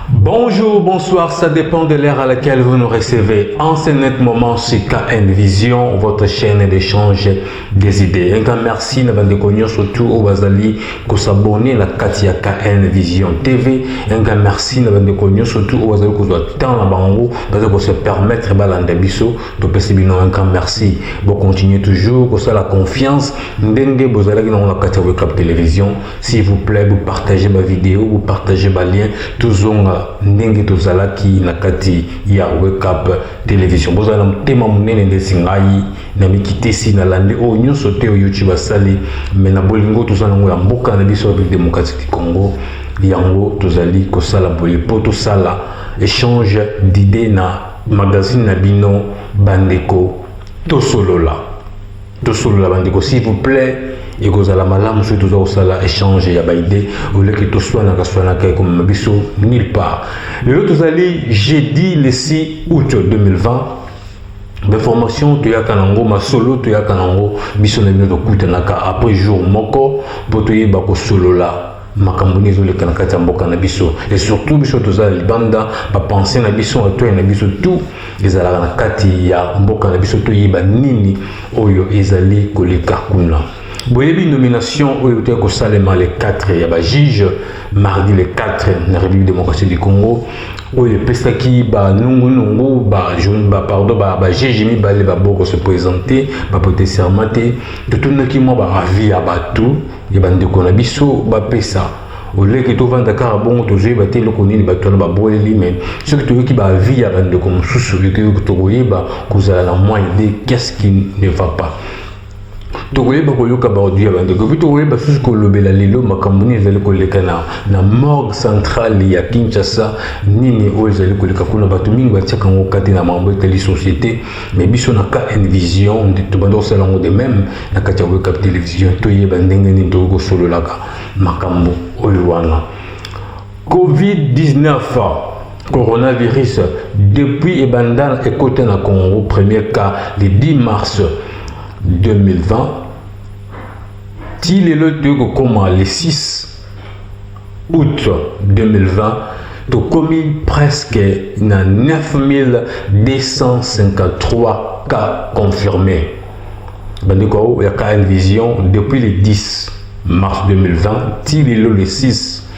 Bonjour, bonsoir, ça dépend de l'ère à laquelle vous nous recevez. En ce net moment sur KN Vision, votre chaîne d'échange des idées. Un grand merci, nous avons connu surtout au Bazali pour s'abonner à la Katia KN Vision TV. Un grand merci, nous avons connu surtout au Bazali pour temps la bango, pour se permettre de biso. Donc, un grand merci. Pour continuer toujours, pour ça la confiance. Ndenge Bozali dans la Katia Wake Télévision. S'il vous plaît, vous partagez ma vidéo, vous partagez ma lien, toujours ndenge tozalaki na kati ya Wake Up Télévision. Bozala mtema munene ndesingai na mikitesi na lande o nyonso te o YouTube asali mais na bolingo tozala ngo ya mboka na biso avec démocratique du Congo yango tozali kosala boye po tosala échange d'idées na magazine na bino bandeko tosolola bandeko s'il vous plaît. Et que la malamu sur tout ça la échange ya baide au lieu que tout soit na comme biso nulle part. Le autre allé jeudi le 6 août 2020 de formation tu ya kanango ma solo tu ya kanango biso na bino to naka après jour moko botoye bako solo la makamboni zo le kanakata mboka na biso et surtout biso toza libanda ba penser na biso to na biso tout ezala na kati ya mboka na biso to yiba nini oyo ezali koleka kuna. Boyebi nomination au été que Salema le 4 il y a juge mardi le 4 la République démocratique du Congo où le pestaki ba nungu ba jeune ba pardon ba Jéjimi ba le ba boko se présenter ba porter sermenté de tout qui moi ba ravi à batou et ba ndeko na biso ba pesa au lieu que tout vendre Dakar bon to je ba te le connait ba to ba boeli mais ce que tu qui ba vie à bande comme sous que to boyeba kozala la moyen de qu'est-ce qui ne va pas. Togoye bakoyoka baudi abande ko vitogoye basusu ko lobela lelo makambuni ezali koleka na morgue centrale ya Kinshasa nini o ezali koleka kuna batu mingi batiaka ngo kati na mambo etali société mais biso na KN Vision to bando salango de même na kati ya Wake Up Télévision to yeba ndenge ni togo solo laka makambo oyo wana COVID-19 coronavirus depuis Ebandal et côté na Congo premier cas le 10 mars 2020, il est le 2 comme le 6 août 2020, tu commis presque 9253 cas confirmés. Il y a une vision depuis le 10 mars 2020, il est le 6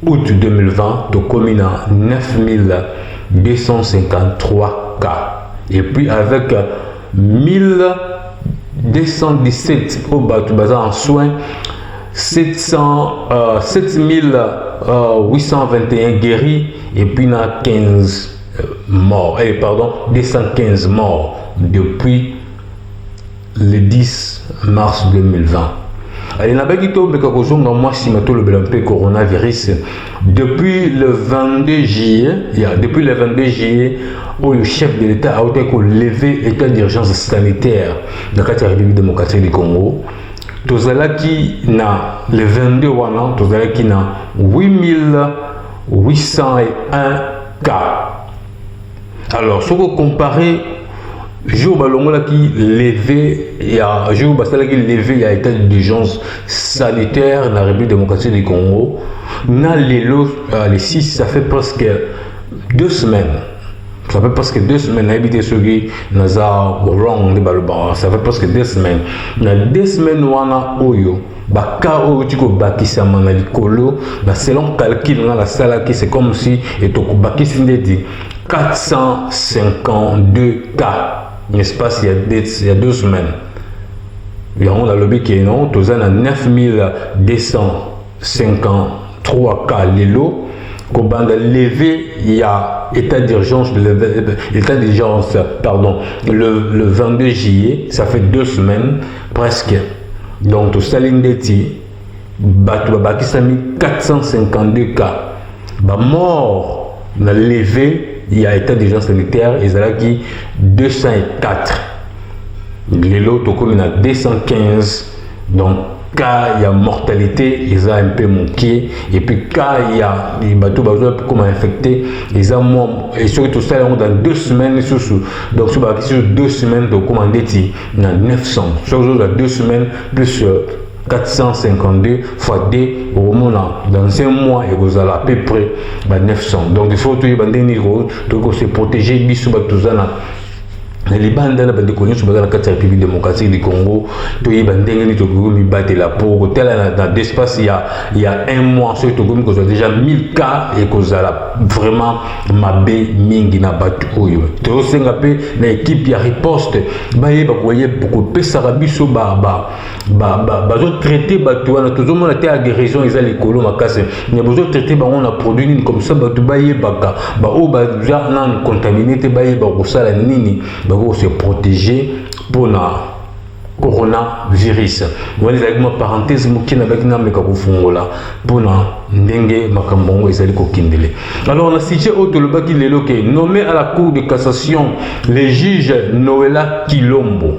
août 2020, tu commis 9253 cas. Et puis avec 1217 au Batoubaza en soins, 7821 guéris et puis 15 morts, 215 morts depuis le 10 mars 2020. Allez, coronavirus depuis le 22 juillet, où le chef de l'État a levé l'état d'urgence sanitaire dans la République démocratique du Congo. Tozalaki na le 22 wana, tozalaki na 8801 cas. Alors, si vous comparez jour balongola qui levé il y a jour basala qui levé il y a état d'urgence sanitaire dans la République démocratique du Congo na les 6 ça fait presque 2 semaines. Ça fait presque 2 semaines. Habité ce qui naza wrong de balba. Ça fait presque 2 semaines. Na 2 semaines wana oyo baka oyo tiko bakisa mana likolo ba selon calcul na la sala qui c'est comme si etoko bakisi ndeti 452 cas. N'est-ce pas, il y a 2 semaines. Et on a lobby qui est non, tous en a 9253 cas l'élo. Qu'on a levé, il y a état d'urgence, le 22 juillet, ça fait 2 semaines presque. Donc, tout ça, l'indéti, qui s'est mis 452 cas. Mort, on a levé. Il y a état d'urgence sanitaire, il y a 204. Les lots, comme il y a 215 Donc cas il y a mortalité ils ont un peu moqué et puis cas il y a les bateaux comment infecté ils ont moins et surtout ça dans 2 semaines donc sur 2 semaines de commander dans 900 sur 2 semaines plus 452 fois 2 au moment dans 1 mois et vous allez à peu près 900 donc il faut donc se protéger biso batuzana les bandes na bande connu sur la République démocratique du Congo to y bandenge ni to mi battre la pour tel dans l'espace il y a 1 mois sur to comme que déjà 1000 cas et que ça vraiment mabe mingi na batu oyo to senga pe na équipe ya riposte ba ye ba koye beaucoup pesa biso ba zo traiter batu wana to zo mona te à guérison ils a les colons makase ni besoin traiter ba on a produit comme ça batu ba ye baka ba o ba ja nan contaminé te ba ye ba ko sala nini se protéger pour la coronavirus. Vous voyez avec ma parenthèse qui n'a pas pour la ndenge makambongo ezali kokindele. Alors on a cité Otoloba qui est nommé à la Cour de cassation les juges Noëlla Kilombo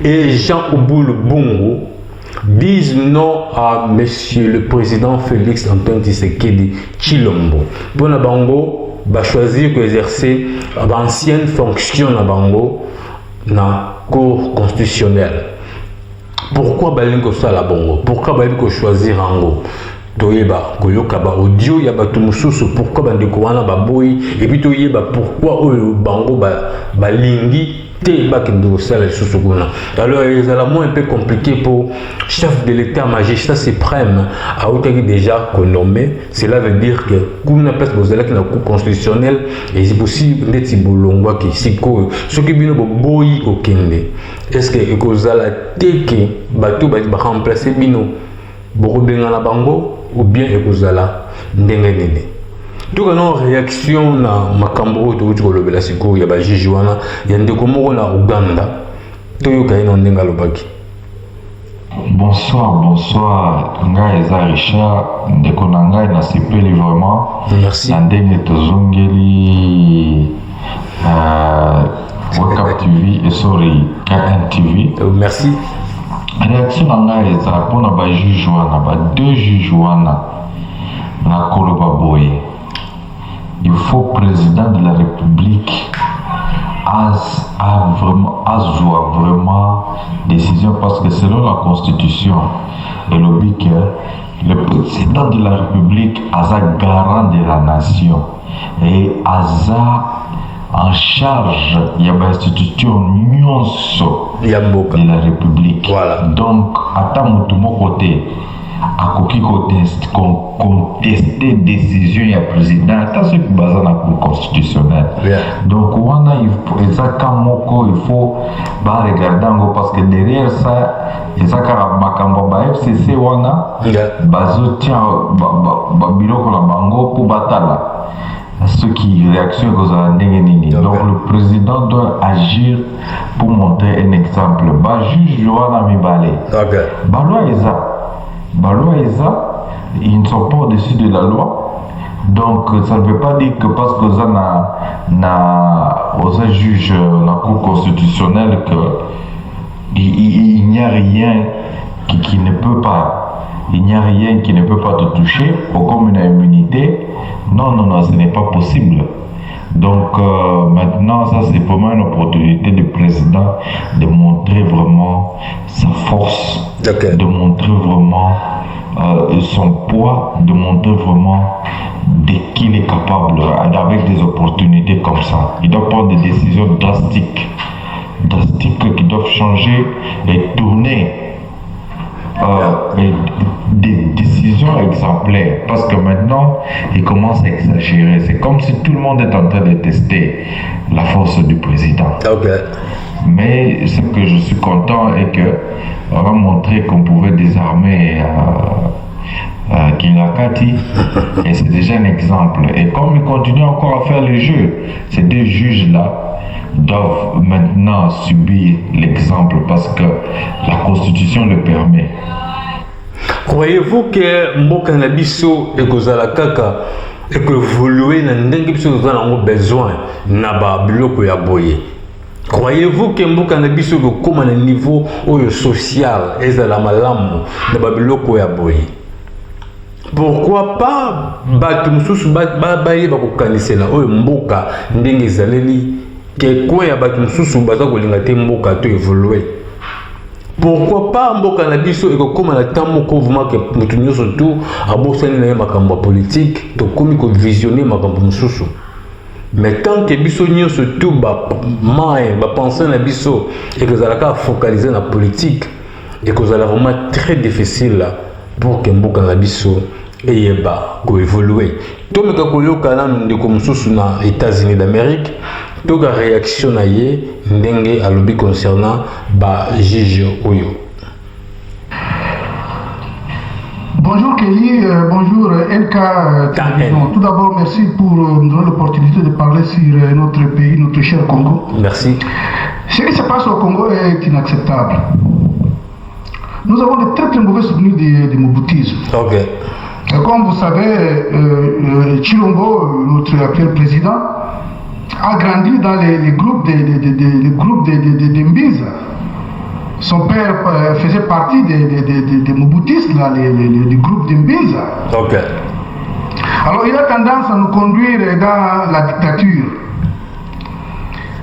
et Jean Oboul Bongo disent non à monsieur le président Félix Antoine Tshisekedi Chilombo. Pour la bango va choisir d'exercer l'ancienne fonction na bango na cour constitutionnelle. Pourquoi balingo ça la bango? Pourquoi balingo choisir ango? Toyeba koyoka ba audio ya batu mususu pourquoi bandeko wana ba boy et puis toyeba pourquoi oyo bango ba lingi alors il est moins un peu compliqué pour chef de l'état magistrat suprême a été déjà nommé. Cela veut dire que comme la place vous allez la cour constitutionnelle et c'est possible d'être bolongwa qui si ko ce qui vient boyi au kende est-ce que ekozala teke bato ba remplacer bino boko benga la bango ou bien ekozala ndenge nene. Donc on réaction na makambo to uti kolobela siko ya ba juge wana ya ndeko moko na Uganda to yoka ino ndenga lobaki. Bonsoir ngai eza Richard ndeko na ngai na sepeli vraiment merci na ndenge tozongeli Wake TV et sorry KN TV merci réaction na ngai eza pona ba juge wana ba 2 juge wana na koloba boye. Il faut président de la République a vraiment décision parce que selon la Constitution et le BIC, le président de la République a garant de la nation et a en charge il y a l'institution de la République. Voilà. Donc, à tout mon côté. À qui contester décision du président, c'est ce qui est basé dans la Cour constitutionnelle. Yeah. Donc, il faut regarder parce que derrière ça, il y a FCC, pour batala. Ce qui réaction donc le président doit agir pour montrer un exemple. Juge Joana Mibale. Ils ne sont pas au-dessus de la loi. Donc ça ne veut pas dire que parce que ça n'a juge la Cour constitutionnelle il n'y a rien qui ne peut pas. Il n'y a rien qui ne peut pas te toucher, comme une immunité. Non, ce n'est pas possible. Donc maintenant, ça c'est vraiment une opportunité du président de montrer vraiment sa force, de montrer vraiment son poids, de montrer vraiment de qu'il est capable avec des opportunités comme ça. Il doit prendre des décisions drastiques qui doivent changer et tourner. Des décisions exemplaires parce que maintenant il commence à exagérer. C'est comme si tout le monde est en train de tester la force du président. Mais ce que je suis content est que on va montrer qu'on pouvait désarmer Kingakati et c'est déjà un exemple. Et comme il continue encore à faire le jeu, ces 2 juges là doivent maintenant subir l'exemple parce que la Constitution le permet. Croyez-vous que Mboka na biso ekozala kaka et que évoluer na ndenge biso tozala ngo besoin na ba biloko ya boye Croyez-vous que mboka na biso ko koma na niveau oyo social ezala malamu na babiloko ya boye? Pourquoi pas bato mususu bayeba kokanisela oyo mboka ndenge ezaleli ke koya bato mususu baza kolinga te mboka to évoluer? Pourquoi pas mboka na biso ekokoma na temps moko vraiment ke mutu nyonso tu abosani na ye makambo ya politique tokomi kovisionner makambo mususu? Mais tant que biso nyonso tu bapense na biso ekozalaka focaliser na politique ekozala vraiment très difficile pour que mboka na biso eyeba koévoluer. Tomeka koyoka nanu ndeko mususu na États-Unis d'Amérique toka réaction na ye ndenge alobi concernant ba juge oyo. Bonjour Kelly, bonjour LK Télévision. Tout d'abord, merci pour nous donner l'opportunité de parler sur notre pays, notre cher Congo. Merci. Ce qui se passe au Congo est inacceptable. Nous avons de très très mauvais souvenirs du moboutisme. Ok. Et comme vous savez, Chilombo, notre actuel président, a grandi dans les groupes de Mbiza. Son père faisait partie des moboutistes, du groupe de Mbiza. Ok. Alors il a tendance à nous conduire dans la dictature.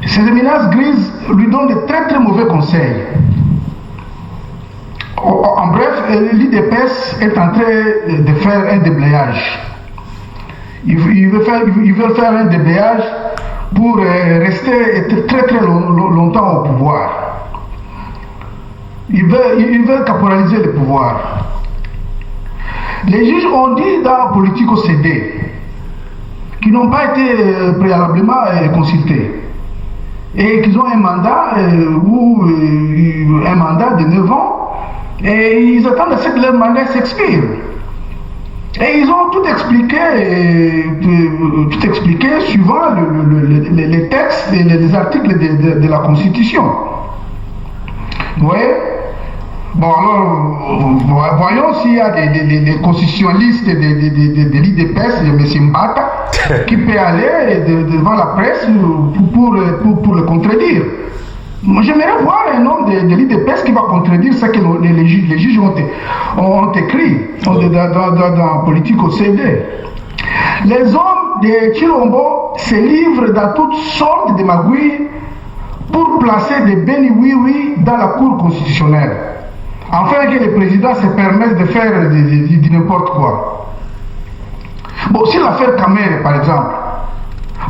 Ces éminences grises lui donnent de très très mauvais conseils. En bref, l'IDPS est en train de faire un déblayage. Ils veulent faire un déblayage pour rester très très longtemps au pouvoir. Ils veulent caporaliser le pouvoir. Les juges ont dit dans la politique au CD qu'ils n'ont pas été préalablement consultés et qu'ils ont un mandat un mandat de 9 ans et ils attendent à ce que leur mandat s'expire. Et ils ont tout expliqué suivant les textes et les articles de la Constitution. Oui. Bon, alors, voyons s'il y a des constitutionnalistes de l'IDPS, de M. Mbata, qui peut aller devant la presse pour le contredire. J'aimerais voir un homme de l'IDPS qui va contredire ce que les juges ont écrit dans la politique au CD. Les hommes de Chilombo se livrent dans toutes sortes de magouilles pour placer des béni oui dans la cour constitutionnelle, afin que le président se permette de faire du n'importe quoi. Bon, si l'affaire Kamere, par exemple,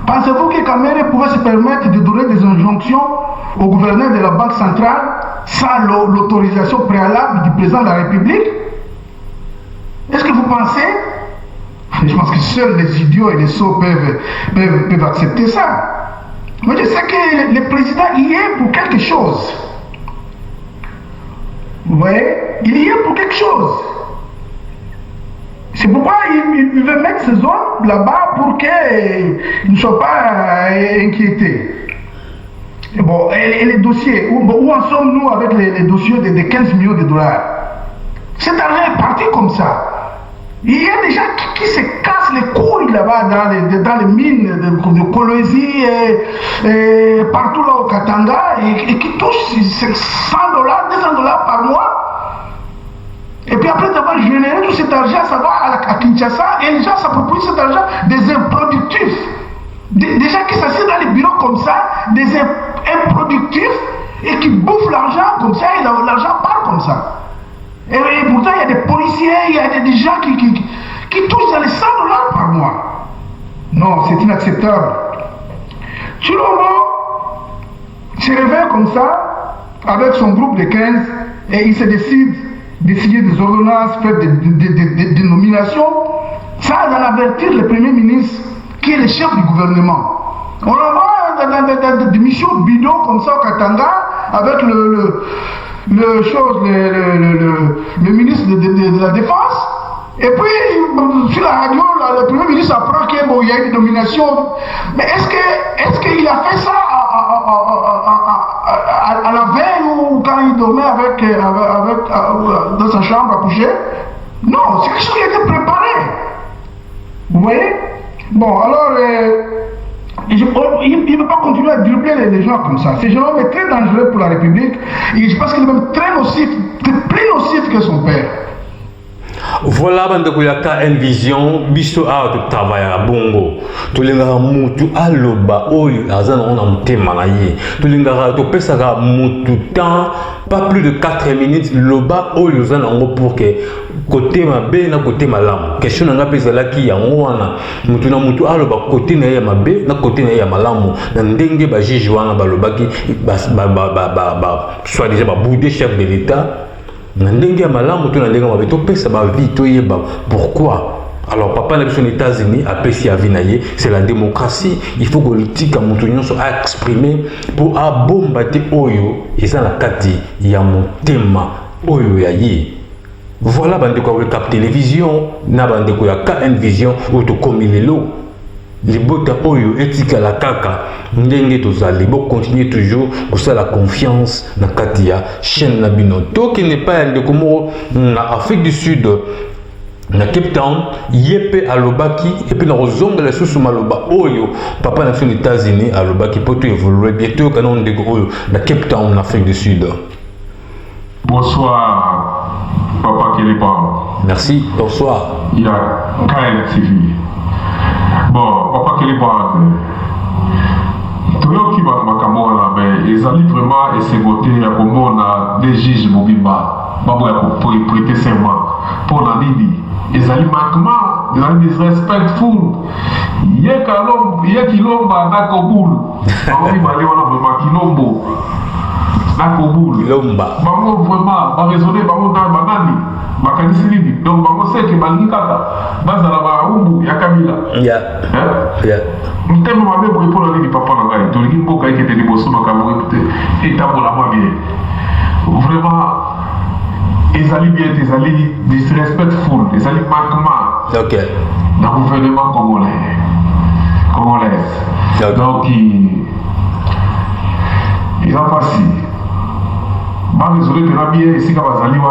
pensez-vous que Kamere pouvait se permettre de donner des injonctions au gouverneur de la Banque centrale sans l'autorisation préalable du président de la République? Est-ce que vous pensez? Je pense que seuls les idiots et les sots peuvent accepter ça. Mais je sais que le président y est pour quelque chose. Vous voyez? Il y est pour quelque chose. C'est pourquoi il veut mettre ces hommes là-bas pour qu'ils ne soient pas inquiétés. Et bon, et les dossiers, où en sommes-nous avec les dossiers de 15 millions de dollars? Cet argent est parti comme ça. Il y a des gens qui se cassent les couilles là-bas dans les mines de Kolwezi et partout là au Katanga et qui touchent $100, $200 par mois. Et puis après d'avoir généré tout cet argent, ça va à Kinshasa et les gens s'approprient cet argent des improductifs. Des gens qui s'assiedent dans les bureaux comme ça, des improductifs et qui bouffent l'argent comme ça et l'argent part comme ça. Et pourtant, il y a des policiers, il y a des gens qui touchent dans les $100 par mois. Non, c'est inacceptable. Chilombo se réveille comme ça, avec son groupe de 15, et il se décide de signer des ordonnances, faire des nominations, sans en avertir le Premier ministre, qui est le chef du gouvernement. On l'envoie dans des missions bidons comme ça au Katanga, avec le ministre de la Défense, et puis sur la radio, le Premier ministre apprend qu'il y a une nomination. Mais est-ce qu'il a fait ça à la veille ou quand il dormait dans sa chambre à coucher? Non, c'est quelque chose qui a été préparé. Vous voyez? Bon, alors, il ne peut pas continuer à dribbler les gens comme ça. C'est généralement très dangereux pour la République. Et je pense qu'il est même très nocif, plus nocif que son père. Voilà, bande de une vision, biso a de travail à bongo. Tu l'ingara mutu aloba, oyo, azan on a mte manaye. Tu l'ingara, tu pesara mutu temps, pas plus de 4 minutes, loba, oyo, zan ango pour que côté ma bé na côté malam. Question n'a pas la qui a wana. Mutu na mutu aloba, côté na ya ma bé, na côté na ya malamu. Na ndenge ba jijouana ba loba qui, soit déjà ba boudé chef de l'État. Pourquoi? Alors, papa n'a pas aux États-Unis, apprécié à Vinaye, c'est la démocratie. Il faut que le tika moutonyon soit exprimé pour abombater Oyo. Et ça, la kati, il y a mon thème Oyo yaye. Voilà, bande quoi, le cap télévision, na bande quoi, KN Vision, ou to comme il est l'eau. Les bottes Oyo, etika la kaka, ndenge tozali, bo continuer toujours pour ça la confiance na katia chaîne na bino. To qui n'est pas de comme na Afrique du Sud, na Cape Town, yepe alobaki et puis na rozonga la sous maloba Oyo, papa na aux États-Unis alobaki pour tout évoluer bientôt canon de Oyo na Cape Town en Afrique du Sud. Bonsoir, papa Kélépan. Merci, bonsoir. Il y a KLTV. Bon, papa Kélépan, tout le monde qui va là, mais ils allaient vraiment essayer de voter comme on a des juges Mobimba, pour prêter serment. Pour la Bibi, ils allaient manquement, ils allaient disrespectful. Il y a Kilomba, Nakoboul. On va aller vraiment Kilombo. Nakoboul. Kilomba. Bango vraiment, va raisonner, bango dans banani. Donc, bango sait que Bangi Kaka, Bazala Baumbu, Yakamila. Yeah. Je t'aime ma mère pour répondre à papa Nangai. Tu dis que tu es des bosses, et t'as pour la main bien. Vraiment, ils allaient bien, ils allaient disrespectful, ils allaient manquement. Ok. Dans le gouvernement congolais. Okay. Donc, ils ont passé. Je suis désolé de la bien ici, quand ils allaient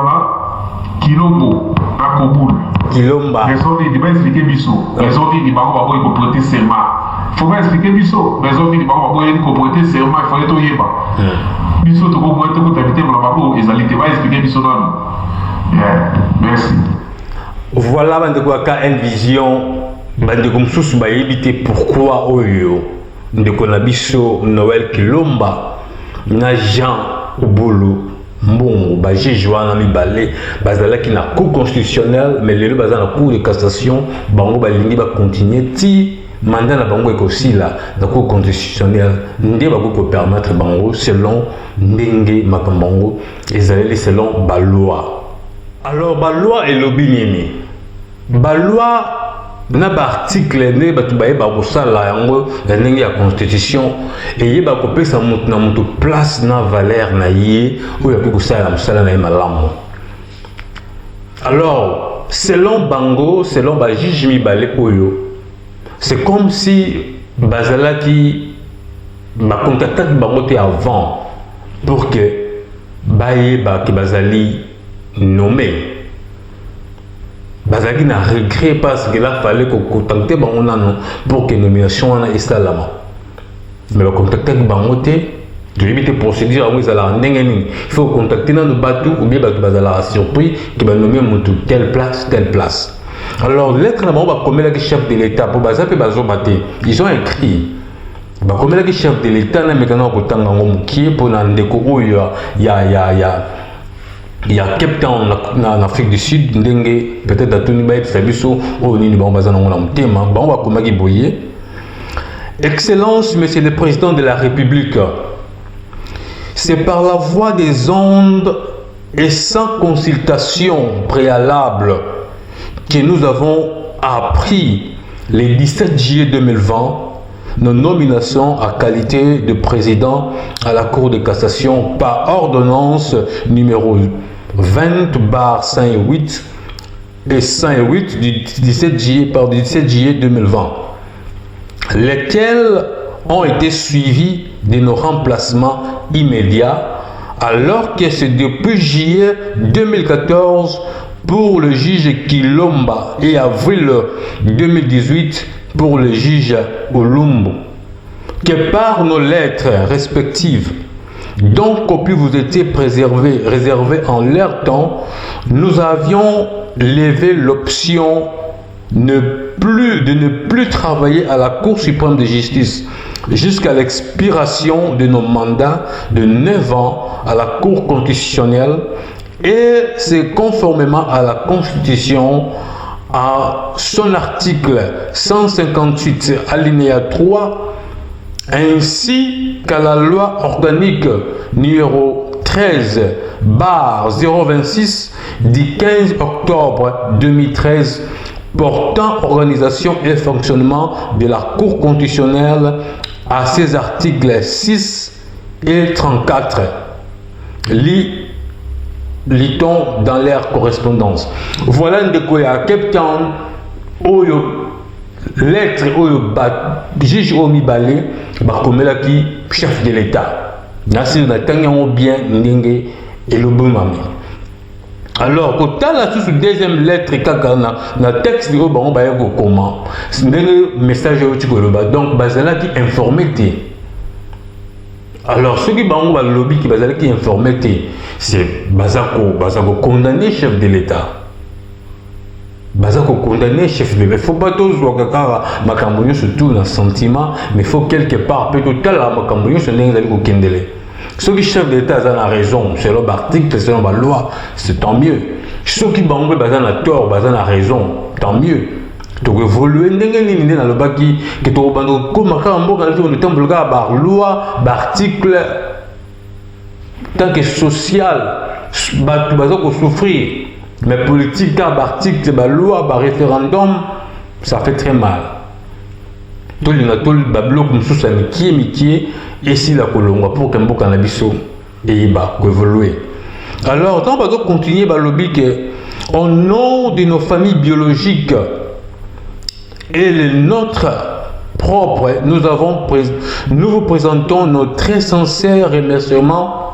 Kilombo, Nakoboul. Kilomba. Les autres, ils vont expliquer Bissot. Les autres, ils vont prêter serment. Il faut expliquer Bissot. Les autres, ils vont prêter serment. Il faut être au Yéba. Bissot, tu vas prêter pour t'habiter pour la babo. Ils vont expliquer Bissot dans nous. Merci. Voilà, bande quoi, KN Vision. Bande comme sous ba éviter pourquoi Oyo. De Konabiso Noël Kilomba. Na Jean au boulot. Bon, j'ai joué à Mibale, bazala qui n'a cour constitutionnel, mais les bazala la cour de cassation, bango balingi va continuer ti mandat na bango aussi là, la cour constitutionnelle, ndé ba ko permettre bango selon ndenge makambango ezali selon ba loi. Alors ba loi et lobby ba loi na ba article ne ba tu ba ko sala yango na ndenge ya constitution et yeba ko pesa mutu na mutu place na valeur na ye ou ya ko sala musala na malamu. Alors selon bango, selon ba juge mibale oyo, c'est comme si bazala qui ba contacté bango te avant pour que ba yeba ki bazali nommé. Bazaki n'a regret parce qu'il a fallu contacter Bangonano pour que la nomination soit là. Mais contacter Bangote, de limiter procédure, il faut contacter dans le bateau ou bien la surpris qui va nommer telle place, telle place. Alors, lettre comme le chef de l'État, pour Bazapé Bazobate, ils ont écrit. Comme le chef de l'État, qui est pour l'Andeko, il y a Cape Town en Afrique du Sud, peut-être à Tunibaï, Fabiso, au Nini Excellence, Monsieur le Président de la République, c'est par la voie des ondes et sans consultation préalable que nous avons appris le 17 juillet 2020 nos nominations à qualité de président à la Cour de cassation par ordonnance numéro 20/108 et 108 du 17 juillet 2020, lesquels ont été suivis de nos remplacements immédiats, alors que c'est depuis juillet 2014 pour le juge Kilomba et avril 2018 pour le juge Olumbo. que par nos lettres respectives, dont copie vous était réservée en leur temps, nous avions levé l'option de ne plus travailler à la Cour suprême de justice jusqu'à l'expiration de nos mandats de 9 ans à la Cour constitutionnelle, et c'est conformément à la Constitution, à son article 158 alinéa 3, ainsi qu'à la loi organique numéro 13/026 du 15 octobre 2013 portant organisation et fonctionnement de la Cour constitutionnelle, à ses articles 6 et 34. Lit-on dans leur correspondance. Voilà un découvert à Cape Town, lettre juge Omibale, bakomelaki chef de l'État. Nasi na tangiango bien ndenge et le bon mami. Alors, quand tu as la deuxième lettre, na texte de Oban, comment c'est un message donc bazala qui informé. Alors, ceux qui ont le lobby qui bazala qui informé, c'est bazako condamner chef de l'État. Bazako condamner chef de l'État. Il ne faut pas tous voir que surtout dans le sentiment, mais il faut quelque part, peut-être là, Makamboyo, c'est un kendele. Ceux qui chef d'État ont raison, selon l'article, selon la loi, c'est tant mieux. Ceux qui ont tort, ont raison, tant mieux. Donc évoluer dans le baki que tu as comme la loi, l'article, tant que social, tu vas souffrir. Mais politique, l'article, la loi, le référendum, ça fait très mal. Tout le bablo comme ça, mikié, et si la colombe pour qu'un beau cannabiso et va évoluer. Alors, tant qu'on va continuer à lobby que, au nom de nos familles biologiques et le nôtre propre, nous vous présentons nos très sincères remerciements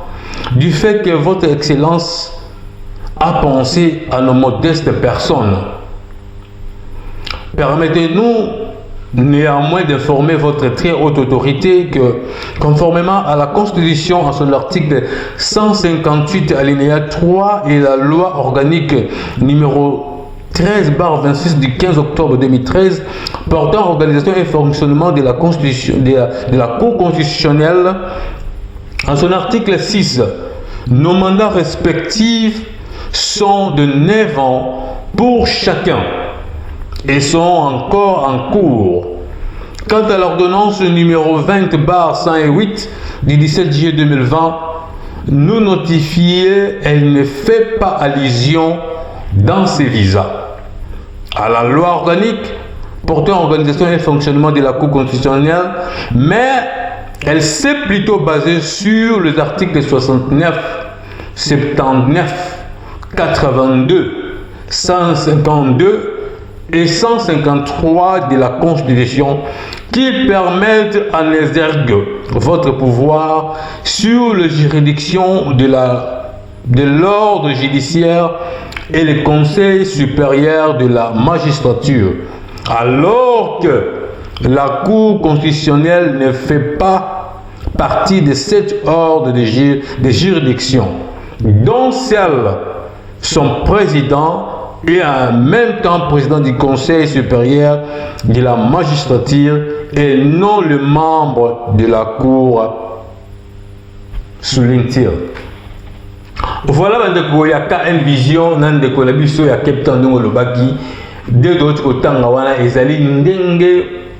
du fait que votre Excellence a pensé à nos modestes personnes. Permettez-nous néanmoins d'informer votre très haute autorité que, conformément à la Constitution, en son article 158 alinéa 3 et la loi organique numéro 13/26 du 15 octobre 2013 portant organisation et fonctionnement de la Constitution, de la Cour constitutionnelle, en son article 6, nos mandats respectifs sont de 9 ans pour chacun et sont encore en cours. Quant à l'ordonnance numéro 20/108 du 17 juillet 2020, nous notifier, elle ne fait pas allusion dans ses visas à la loi organique portant organisation et fonctionnement de la Cour constitutionnelle, mais elle s'est plutôt basée sur les articles 69, 79, 82, 152 et 153 de la Constitution qui permettent en exergue votre pouvoir sur les juridictions de l'ordre judiciaire et le Conseil supérieur de la magistrature, alors que la Cour constitutionnelle ne fait pas partie de cet ordre de juridiction, dont celle son président et en même temps président du Conseil supérieur de la magistrature et non le membre de la Cour, souligne-t-il. Voilà, il y a une vision, il y a Captain Lobaki, de d'autres côtés, il y a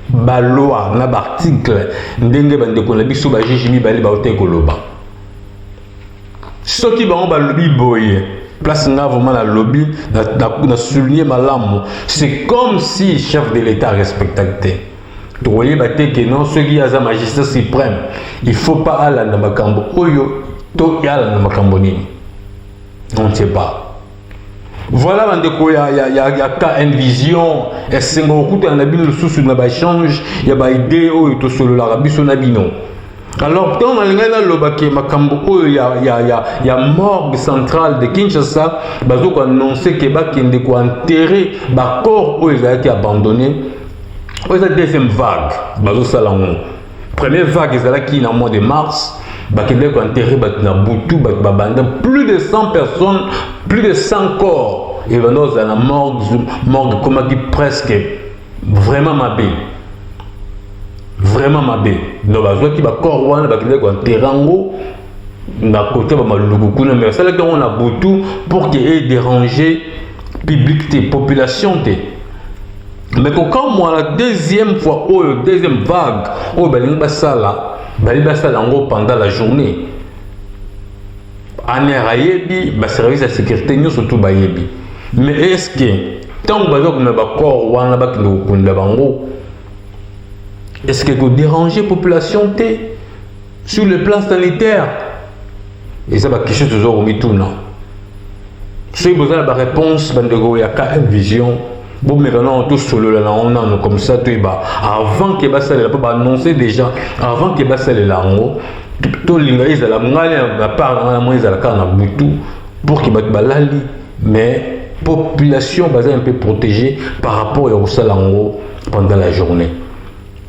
ba loi, na ba article, ndenge bandeko na biso ba juge mibali ba ote koloba. Soki ba ba lobby boye, place na vraiment la lobby na souligner malamu. C'est comme si chef de l'État respectait. Tu voyez ba te que non ceux qui a magistrat suprême, il faut pas aller na makambo oyo to yala na makambo nini. On ne sait pas. Voilà, il y a une vision, et c'est un coup de sous na échange, il y a des idées où solo la rabiso na bino. Alors quand on a le makambo il y a morgue centrale de Kinshasa, bazo ko annoncer que ba kende ko enterrer ba corps où ils ont été abandonnés. Pour cette deuxième vague, bazo salango. Première vague qui est dans le mois de mars, qui est enterré dans Boutou, plus de 100 personnes, plus de 100 corps. Et dans la morgue, comme dit presque vraiment mabé. Vraiment mabé. Donc, il y a corps qui est enterré na côté de Maloukouna, mais c'est là qu'on a Boutou pour qu'il ait dérangé public, population. Mais quand moi, la deuxième fois, deuxième vague, pendant la journée, en Ayebi, le service de sécurité, nous surtout Bayebi. Mais est-ce que, tant que nous avons est-ce que vous dérangez la population sur le plan sanitaire? Et ça va quelque chose de toujours tout non. Si vous avez la réponse, il y a une vision. Bon, mais maintenant, tout solo, on a comme ça, avant que ça va annoncer déjà, avant que ça les langues, tout l'ingénieur la part dans la moindre de la carte pour qu'il balali, mais population basée un peu protégée par rapport au salango pendant la journée.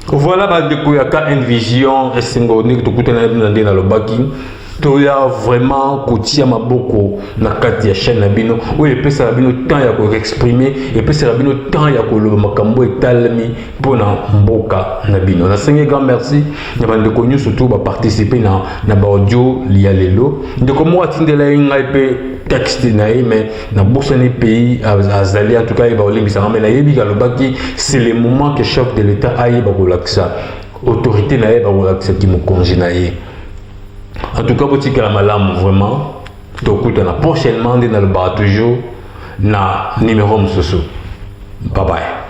Voilà, il y a une vision, et c'est dans le baki. Il y a vraiment Koutia Maboko na kati ya chaîne Nabino où il peut se rabino temps ya ko exprimer et peut se rabino temps ya ko lo makambo etalami pour na mboka Nabino. Na cinquième grand merci na bande connu surtout ba participer na ba audio liya lelo. Ndeko mo atindela ngai pe texte na mais na bourse ni pays azali en tout cas il va olimbisa mais na yebi ka lobaki c'est le moment que chef de l'état aye ba ko laksa autorité na ye ba ko laksa qui mo congé na ye. En tout cas, vous avez malam vraiment. Donc, prochainement, dans le bar toujours, na numéro Msoso. Bye bye.